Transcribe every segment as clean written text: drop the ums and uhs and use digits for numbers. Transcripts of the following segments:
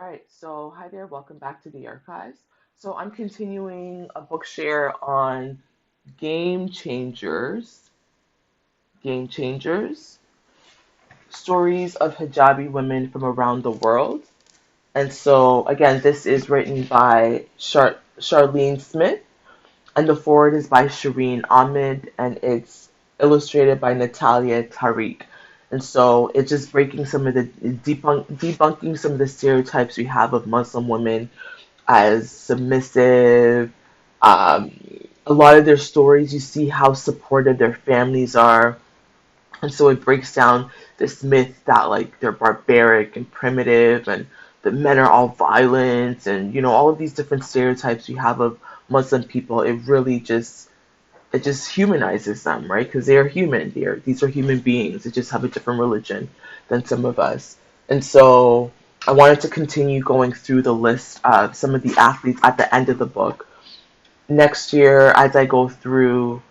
All right, so hi there, welcome back to the archives. So I'm continuing a book share on game changers, game changers, stories of hijabi women from around the world. And so again, this is written by Charlene Smith, and the foreword is by Shireen Ahmed, and it's illustrated by Natalya Tariq. And so it's just breaking some of the debunking some of the stereotypes we have of Muslim women as submissive. Um, a lot of their stories, you see how supportive their families are. And so it breaks down this myth that like they're barbaric and primitive and that men are all violent and all of these different stereotypes we have of Muslim people. It just humanizes them, right? Because they are human. These are human beings. They just have a different religion than some of us. And so I wanted to continue going through the list of some of the athletes at the end of the book. Next year, as I go through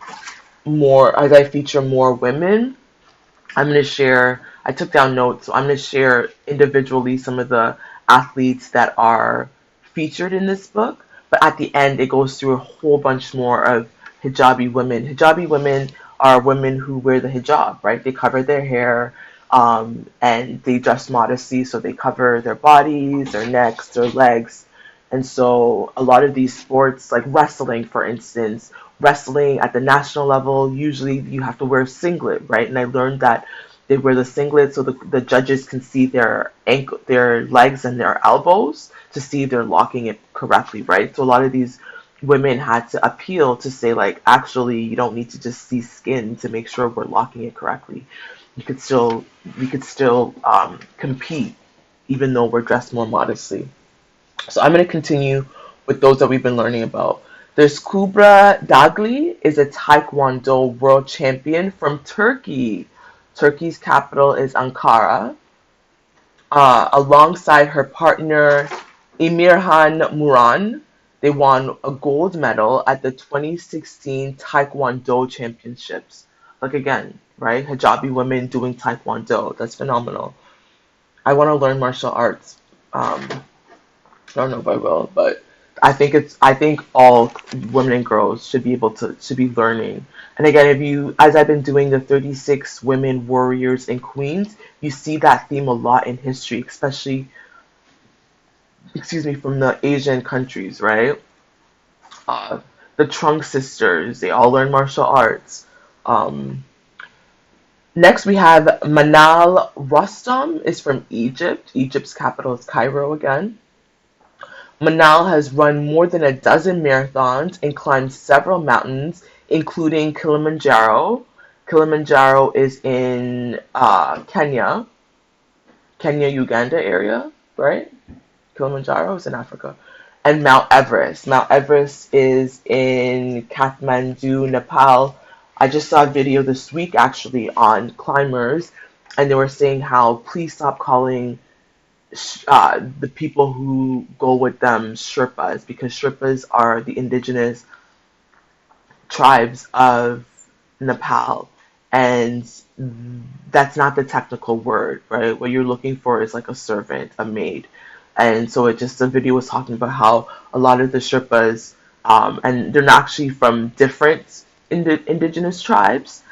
more, as I feature more women, I'm going to share, I took down notes, so I'm going to share individually some of the athletes that are featured in this book. But at the end, it goes through a whole bunch more of hijabi women. Hijabi women are women who wear the hijab, right? They cover their hair, and they dress modestly, so they cover their bodies, their necks, their legs. And so a lot of these sports, like wrestling, for instance, wrestling at the national level, usually you have to wear a singlet, right? And I learned that they wear the singlet so the judges can see their legs and their elbows to see if they're locking it correctly, right? So a lot of these women had to appeal to say like, actually, you don't need to just see skin to make sure we're locking it correctly. You could still we could still compete even though we're dressed more modestly. So I'm going to continue with those that we've been learning about. There's Kubra Dagli, is a taekwondo world champion from Turkey. Turkey's capital is Ankara. Alongside her partner Emirhan Muran, they won a gold medal at the 2016 Taekwondo Championships. Like again, right? Hijabi women doing Taekwondo. That's phenomenal. I want to learn martial arts. I don't know if I will, but I think all women and girls should be learning. And again, if you as I've been doing the 36 women warriors and queens, you see that theme a lot in history, especially from the Asian countries, right? Uh, the Trunk sisters, they all learn martial arts. Um, Next, we have Manal Rostom is from Egypt. Egypt's capital is Cairo again. Manal has run more than a dozen marathons and climbed several mountains, including Kilimanjaro. Kilimanjaro is in Kenya, Uganda area, right? Kilimanjaro is in Africa. And Mount Everest. Mount Everest is in Kathmandu, Nepal. I just saw a video this week actually on climbers, and they were saying how please stop calling the people who go with them Sherpas, because Sherpas are the indigenous tribes of Nepal, and that's not the technical word, right? What you're looking for is like a servant, a maid. And so the video was talking about how a lot of the Sherpas, and they're not actually from different indigenous tribes,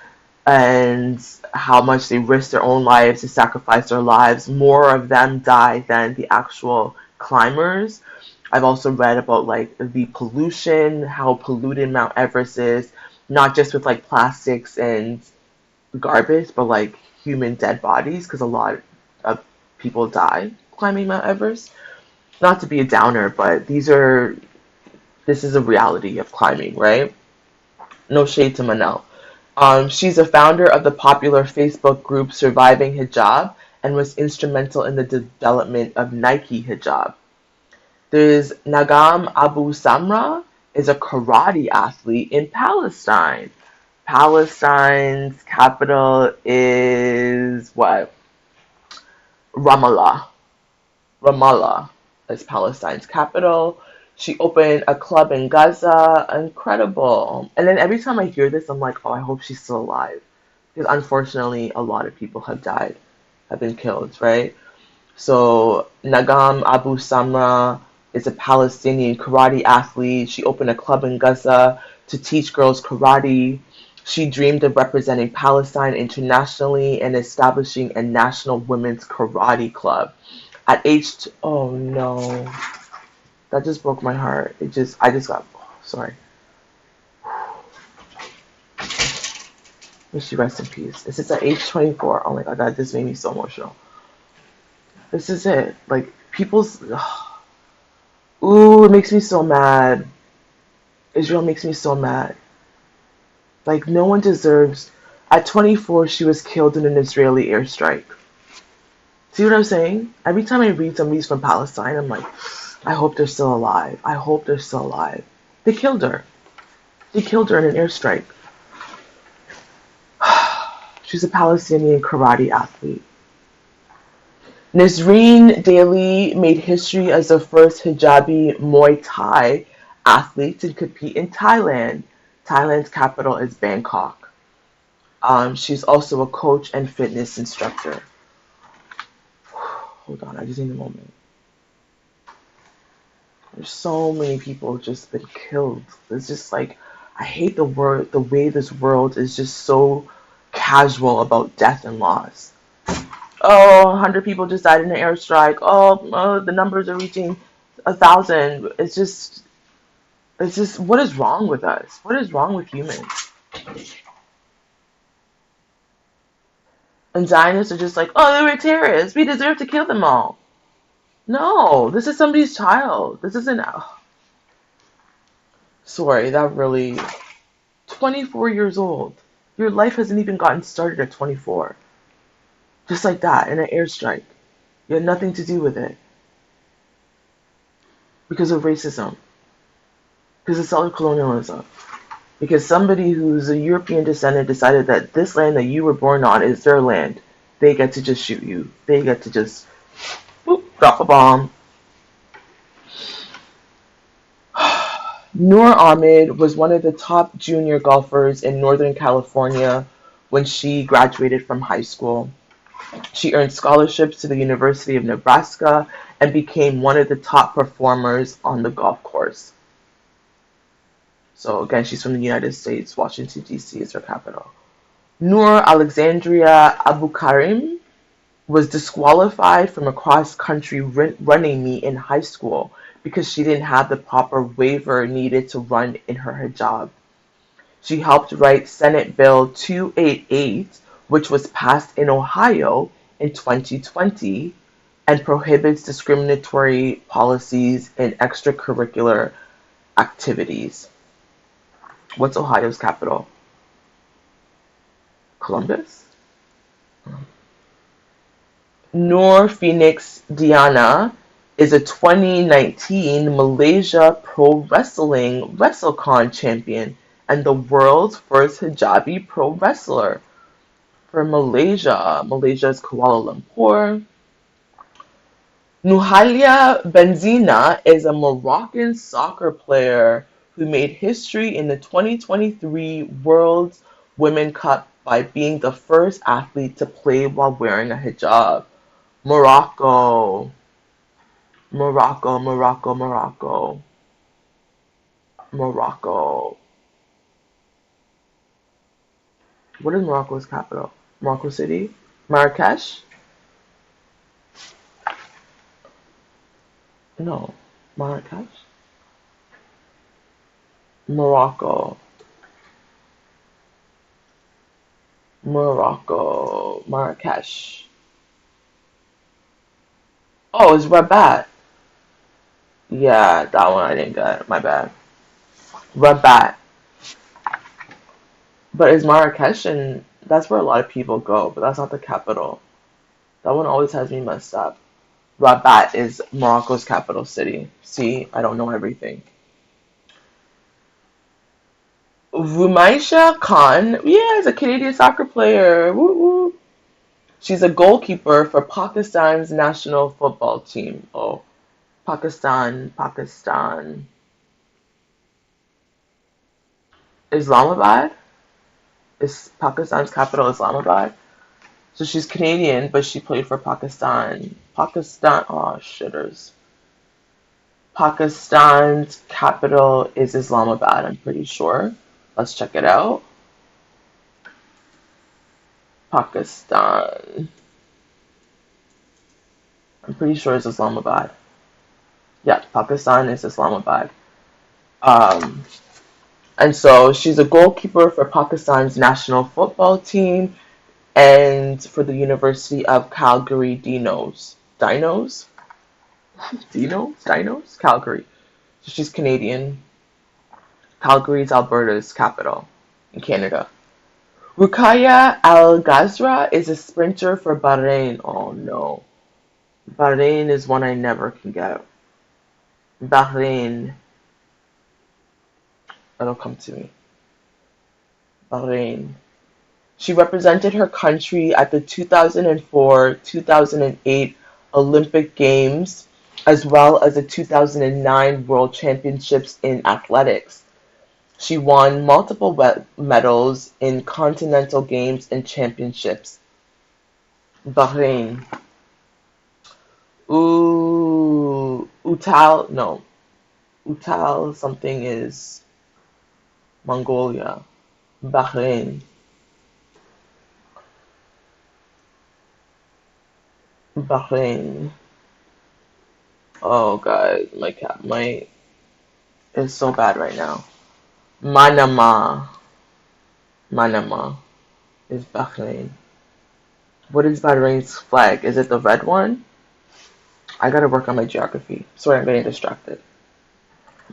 and how much they risk their own lives, they sacrifice their lives. More of them die than the actual climbers. I've also read about like the pollution, how polluted Mount Everest is, not just with like plastics and garbage, but like human dead bodies, because a lot of people die climbing Mount Everest. Not to be a downer, but this is a reality of climbing, right? No shade to Manel. She's a founder of the popular Facebook group Surviving Hijab and was instrumental in the development of Nike Hijab. There's Nagham Abu Samra, is a karate athlete in Palestine. Palestine's capital is what? Ramallah. Ramallah is Palestine's capital. She opened a club in Gaza. Incredible. And then every time I hear this, I'm like, oh, I hope she's still alive. Because unfortunately, a lot of people have died, have been killed, right? So Nagham Abu Samra is a Palestinian karate athlete. She opened a club in Gaza to teach girls karate. She dreamed of representing Palestine internationally and establishing a national women's karate club. Oh no, that just broke my heart. I just got, sorry. May she rest in peace. This is at age 24. Oh my god, that just made me so emotional. This is it. Like, ooh, it makes me so mad. Israel makes me so mad. Like, no one deserves. At 24, she was killed in an Israeli airstrike. See what I'm saying? Every time I read somebody's from Palestine, I'm like, I hope they're still alive. I hope they're still alive. They killed her. They killed her in an airstrike. She's a Palestinian karate athlete. Nesrine Daly made history as the first Hijabi Muay Thai athlete to compete in Thailand. Thailand's capital is Bangkok. She's also a coach and fitness instructor. Hold on, I just need a moment. There's so many people just been killed. It's just like, I hate the way this world is just so casual about death and loss. Oh, 100 people just died in an airstrike. Oh, the numbers are reaching 1,000. It's just, what is wrong with us? What is wrong with humans? And Zionists are just like, oh, they were terrorists. We deserve to kill them all. No, this is somebody's child. This isn't. Sorry, that really. 24 years old. Your life hasn't even gotten started at 24. Just like that, in an airstrike. You had nothing to do with it. Because of racism. Because of settler colonialism. Because somebody who's a European descendant decided that this land that you were born on is their land. They get to just shoot you. They get to just drop a bomb. Noor Ahmed was one of the top junior golfers in Northern California when she graduated from high school. She earned scholarships to the University of Nebraska and became one of the top performers on the golf course. So again, she's from the United States. Washington, D.C. is her capital. Noor Alexandria Abukaram was disqualified from a cross-country running meet in high school because she didn't have the proper waiver needed to run in her hijab. She helped write Senate Bill 288, which was passed in Ohio in 2020 and prohibits discriminatory policies in extracurricular activities. What's Ohio's capital? Columbus? Noor Phoenix Diana is a 2019 Malaysia Pro Wrestling WrestleCon champion and the world's first hijabi pro wrestler for Malaysia. Malaysia's Kuala Lumpur. Nouhaila Benzina is a Moroccan soccer player who made history in the 2023 World Women's Cup by being the first athlete to play while wearing a hijab. Morocco. Morocco, Morocco, Morocco. Morocco. What is Morocco's capital? Morocco City? Marrakesh? No. Marrakesh? Morocco. Morocco. Marrakesh. Oh, it's Rabat. Yeah, that one I didn't get. My bad. Rabat. But it's Marrakesh, and that's where a lot of people go, but that's not the capital. That one always has me messed up. Rabat is Morocco's capital city. See, I don't know everything. Rumaysa Khan, yeah, is a Canadian soccer player. Woo woo. She's a goalkeeper for Pakistan's national football team. Oh, Pakistan, Pakistan. Islamabad? Is Pakistan's capital Islamabad? So she's Canadian, but she played for Pakistan. Pakistan, oh shitters. Pakistan's capital is Islamabad, I'm pretty sure. Let's check it out. Pakistan. I'm pretty sure it's Islamabad. Yeah, Pakistan is Islamabad. Um, and so she's a goalkeeper for Pakistan's national football team and for the University of Calgary Dinos. Dinos? Dinos? Calgary. So she's Canadian. Calgary is Alberta's capital in Canada. Ruqaya Al-Ghasra is a sprinter for Bahrain. Oh no. Bahrain is one I never can get. Bahrain. That'll come to me. Bahrain. She represented her country at the 2004-2008 Olympic Games as well as the 2009 World Championships in athletics. She won multiple medals in continental games and championships. Bahrain. Utal something is Mongolia. Bahrain. Bahrain. Oh god, my is so bad right now. Manama. Manama is Bahrain. What is Bahrain's flag? Is it the red one? I gotta work on my geography. Sorry, I'm getting distracted.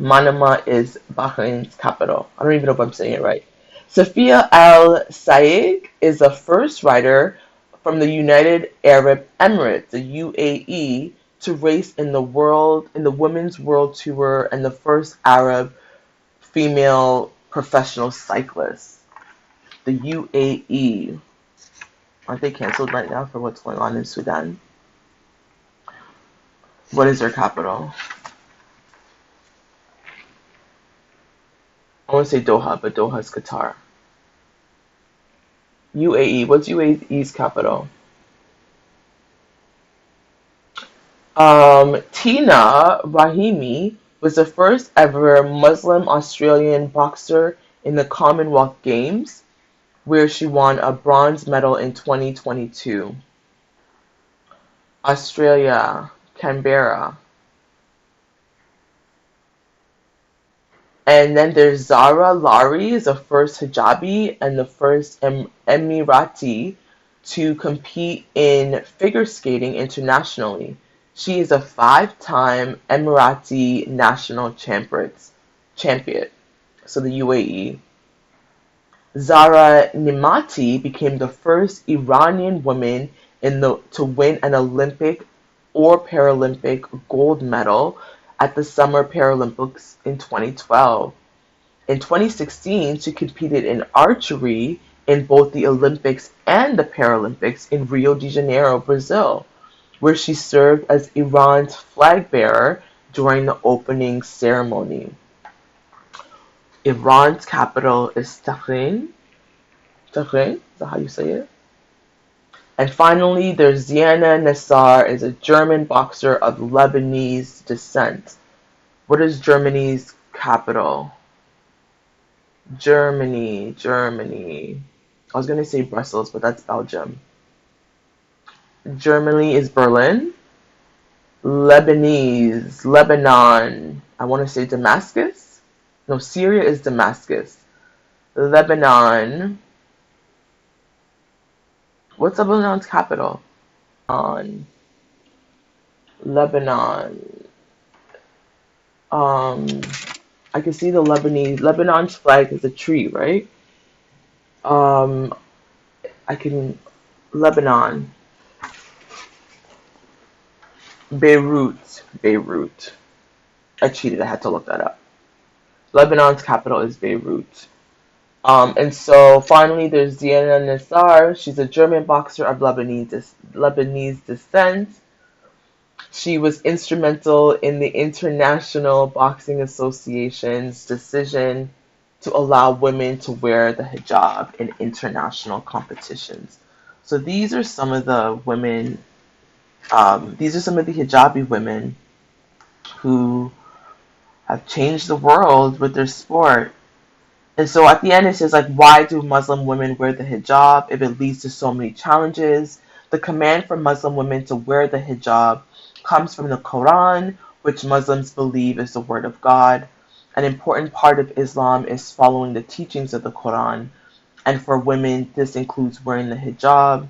Manama is Bahrain's capital. I don't even know if I'm saying it right. Safiya Al-Sayegh is the first rider from the United Arab Emirates, the UAE, to race in the Women's World Tour and the first Arab female professional cyclist. The UAE. Aren't they canceled right now for what's going on in Sudan? What is their capital? I want to say Doha, but Doha is Qatar. UAE. What's UAE's capital? Tina Rahimi was the first ever Muslim Australian boxer in the Commonwealth Games, where she won a bronze medal in 2022. Australia, Canberra. And then there's Zara Lari, is the first hijabi and the first Emirati to compete in figure skating internationally. She is a five-time Emirati national champion, so the UAE. Zara Nemati became the first Iranian woman to win an Olympic or Paralympic gold medal at the Summer Paralympics in 2012. In 2016, she competed in archery in both the Olympics and the Paralympics in Rio de Janeiro, Brazil, where she served as Iran's flag bearer during the opening ceremony. Iran's capital is Tehran. Tehran, is that how you say it? And finally, there's Ziana Nassar, is a German boxer of Lebanese descent. What is Germany's capital? Germany. I was going to say Brussels, but that's Belgium. Germany is Berlin. Lebanon. I want to say Damascus. No, Syria is Damascus. Lebanon. What's Lebanon's capital? Lebanon. I can see the Lebanon's flag is a tree, right? Lebanon. Beirut. I cheated, I had to look that up. Lebanon's capital is Beirut. And so finally there's Ziana Nassar. She's a German boxer of Lebanese descent. She was instrumental in the International Boxing Association's decision to allow women to wear the hijab in international competitions. So these are some of the women, these are some of the hijabi women who have changed the world with their sport. And so at the end, it says, like, why do Muslim women wear the hijab if it leads to so many challenges? The command for Muslim women to wear the hijab comes from the Quran, which Muslims believe is the word of God. An important part of Islam is following the teachings of the Quran. And for women, this includes wearing the hijab.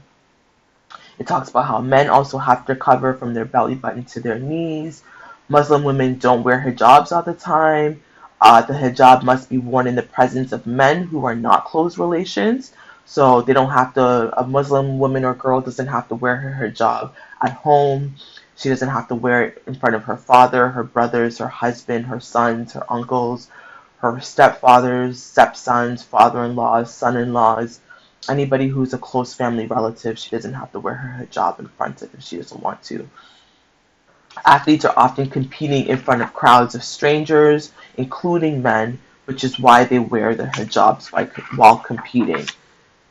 It talks about how men also have to cover from their belly button to their knees. Muslim women don't wear hijabs all the time. The hijab must be worn in the presence of men who are not close relations. So they don't have to, a Muslim woman or girl doesn't have to wear her hijab at home. She doesn't have to wear it in front of her father, her brothers, her husband, her sons, her uncles, her stepfathers, stepsons, father-in-laws, son-in-laws, anybody who's a close family relative. She doesn't have to wear her hijab in front of if she doesn't want to. Athletes are often competing in front of crowds of strangers, including men, which is why they wear their hijabs while competing.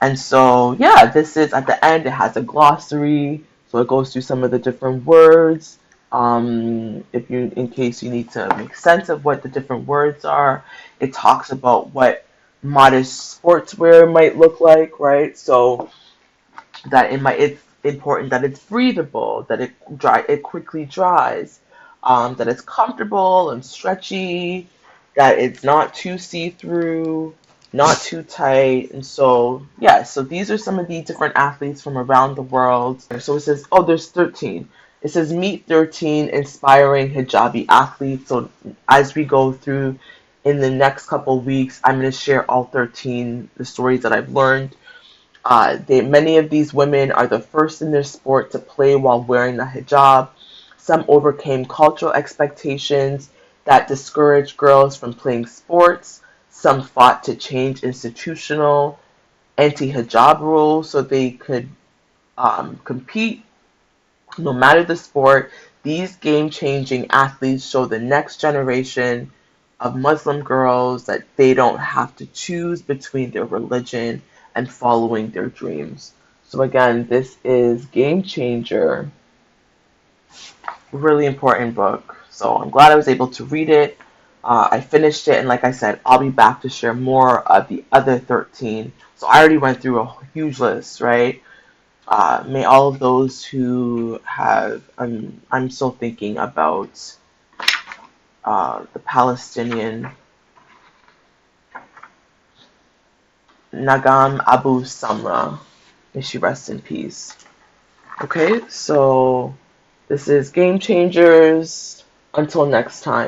And so, yeah, this is at the end, it has a glossary. So it goes through some of the different words. If you, in case you need to make sense of what the different words are, it talks about what modest sportswear might look like, right? So that it's important that it's breathable, that it quickly dries, that it's comfortable and stretchy, that it's not too see-through, not too tight. And so, yeah, so these are some of the different athletes from around the world. So it says, oh, there's 13. It says meet 13 inspiring hijabi athletes. So as we go through in the next couple of weeks, I'm going to share all 13 the stories that I've learned. Many of these women are the first in their sport to play while wearing the hijab. Some overcame cultural expectations that discouraged girls from playing sports. Some fought to change institutional anti-hijab rules so they could compete no matter the sport. These game-changing athletes show the next generation of Muslim girls that they don't have to choose between their religion and following their dreams. So again, this is Game Changer. Really important book. So I'm glad I was able to read it. I finished it, and like I said, I'll be back to share more of the other 13. So I already went through a huge list, right? May all of those who have, I'm still thinking about the Palestinian Nagham Abu Samra. May she rest in peace. Okay, so this is Game Changers. Until next time.